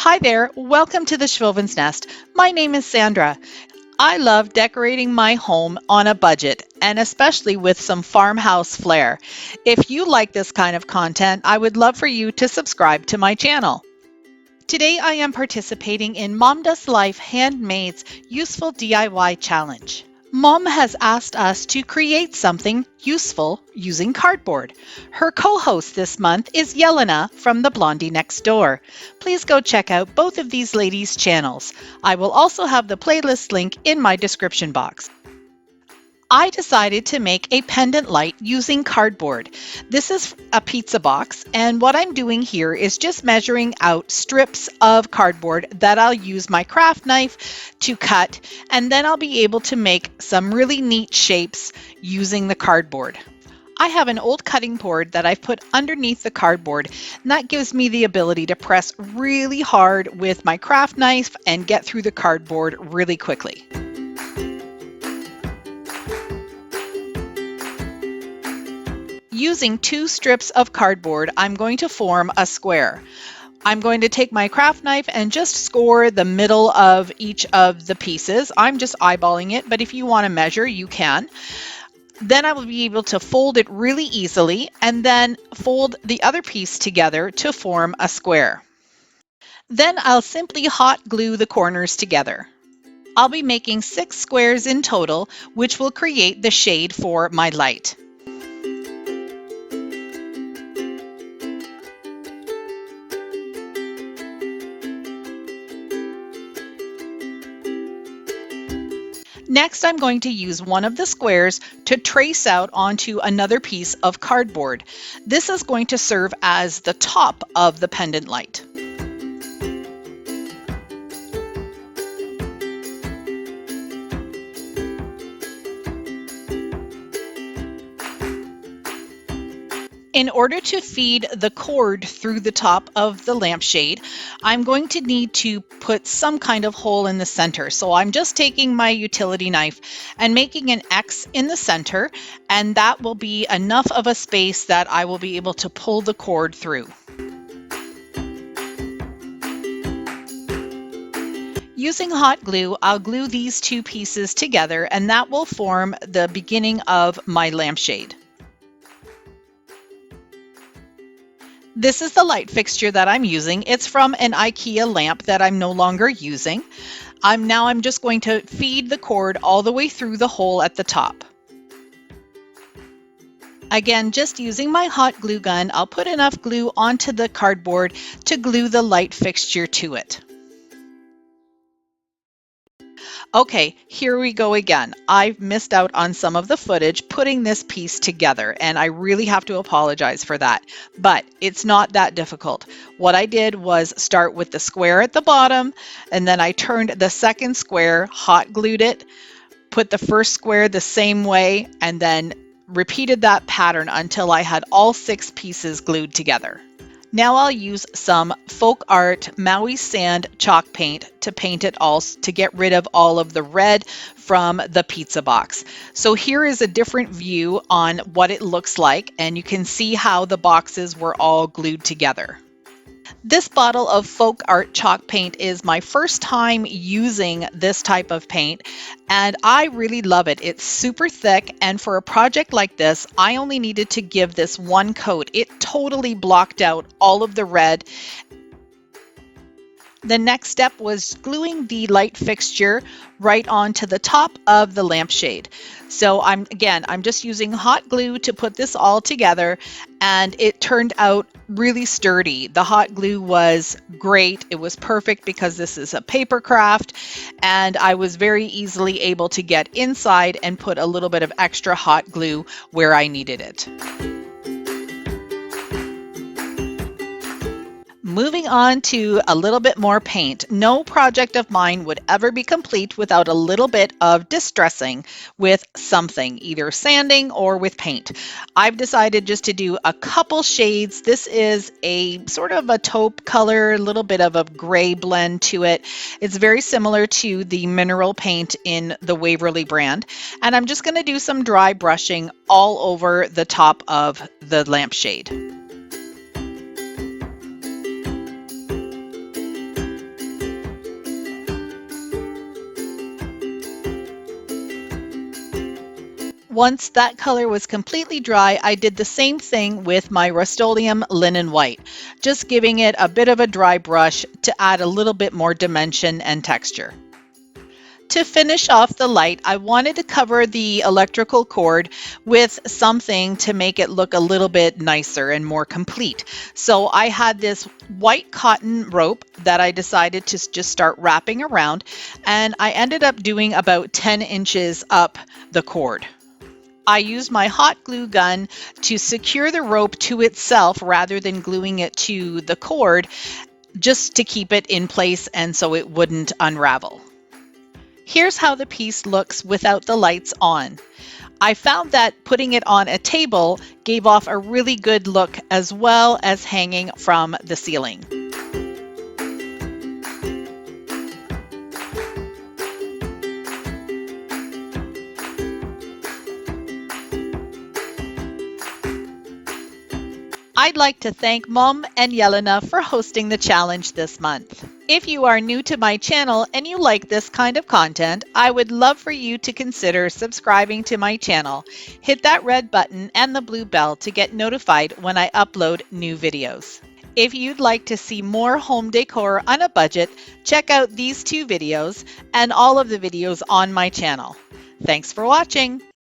Hi there, welcome to the Schwowin's Nest. My name is Sandra. I love decorating my home on a budget and especially with some farmhouse flair. If you like this kind of content, I would love for you to subscribe to my channel. Today I am participating in MomDas Life Handmade's Useful DIY Challenge. Mom has asked us to create something useful using cardboard. Her co-host this month is Yelena from the BlondieNextDoor. Please go check out both of these ladies' channels. I will also have the playlist link in my description box. I decided to make a pendant light using cardboard. This is a pizza box, and what I'm doing here is just measuring out strips of cardboard that I'll use my craft knife to cut, and then I'll be able to make some really neat shapes using the cardboard. I have an old cutting board that I've put underneath the cardboard, and that gives me the ability to press really hard with my craft knife and get through the cardboard really quickly. Using 2 strips of cardboard, I'm going to form a square. I'm going to take my craft knife and just score the middle of each of the pieces. I'm just eyeballing it, but if you want to measure, you can. Then I will be able to fold it really easily and then fold the other piece together to form a square. Then I'll simply hot glue the corners together. I'll be making 6 squares in total, which will create the shade for my light. Next, I'm going to use one of the squares to trace out onto another piece of cardboard. This is going to serve as the top of the pendant light. In order to feed the cord through the top of the lampshade, I'm going to need to put some kind of hole in the center. So I'm just taking my utility knife and making an X in the center, and that will be enough of a space that I will be able to pull the cord through. Using hot glue, I'll glue these 2 pieces together, and that will form the beginning of my lampshade. This is the light fixture that I'm using. It's from an IKEA lamp that I'm no longer using. I'm just going to feed the cord all the way through the hole at the top. Again, just using my hot glue gun, I'll put enough glue onto the cardboard to glue the light fixture to it. Okay, here we go again. I've missed out on some of the footage putting this piece together, and I really have to apologize for that, but it's not that difficult. What I did was start with the square at the bottom, and then I turned the second square, hot glued it, put the first square the same way, and then repeated that pattern until I had all 6 pieces glued together. Now I'll use some Folk Art Maui Sand chalk paint to paint it all to get rid of all of the red from the pizza box. So here is a different view on what it looks like, and you can see how the boxes were all glued together. This bottle of Folk Art chalk paint is my first time using this type of paint, and I really love it. It's super thick, and for a project like this, I only needed to give this one coat. It totally blocked out all of the red. The next step was gluing the light fixture right onto the top of the lampshade. So I'm just using hot glue to put this all together, and it turned out really sturdy. The hot glue was great. It was perfect because this is a paper craft, and I was very easily able to get inside and put a little bit of extra hot glue where I needed it. Moving on to a little bit more paint. No project of mine would ever be complete without a little bit of distressing with something, either sanding or with paint. I've decided just to do a couple shades. This is a sort of a taupe color, a little bit of a gray blend to it. It's very similar to the mineral paint in the Waverly brand. And I'm just going to do some dry brushing all over the top of the lampshade. Once that color was completely dry, I did the same thing with my Rust-Oleum Linen White, just giving it a bit of a dry brush to add a little bit more dimension and texture. To finish off the light, I wanted to cover the electrical cord with something to make it look a little bit nicer and more complete. So I had this white cotton rope that I decided to just start wrapping around, and I ended up doing about 10 inches up the cord. I used my hot glue gun to secure the rope to itself rather than gluing it to the cord, just to keep it in place and so it wouldn't unravel. Here's how the piece looks without the lights on. I found that putting it on a table gave off a really good look as well as hanging from the ceiling. I'd like to thank Mom and Yelena for hosting the challenge this month. If you are new to my channel and you like this kind of content, I would love for you to consider subscribing to my channel. Hit that red button and the blue bell to get notified when I upload new videos. If you'd like to see more home decor on a budget, check out these two videos and all of the videos on my channel. Thanks for watching.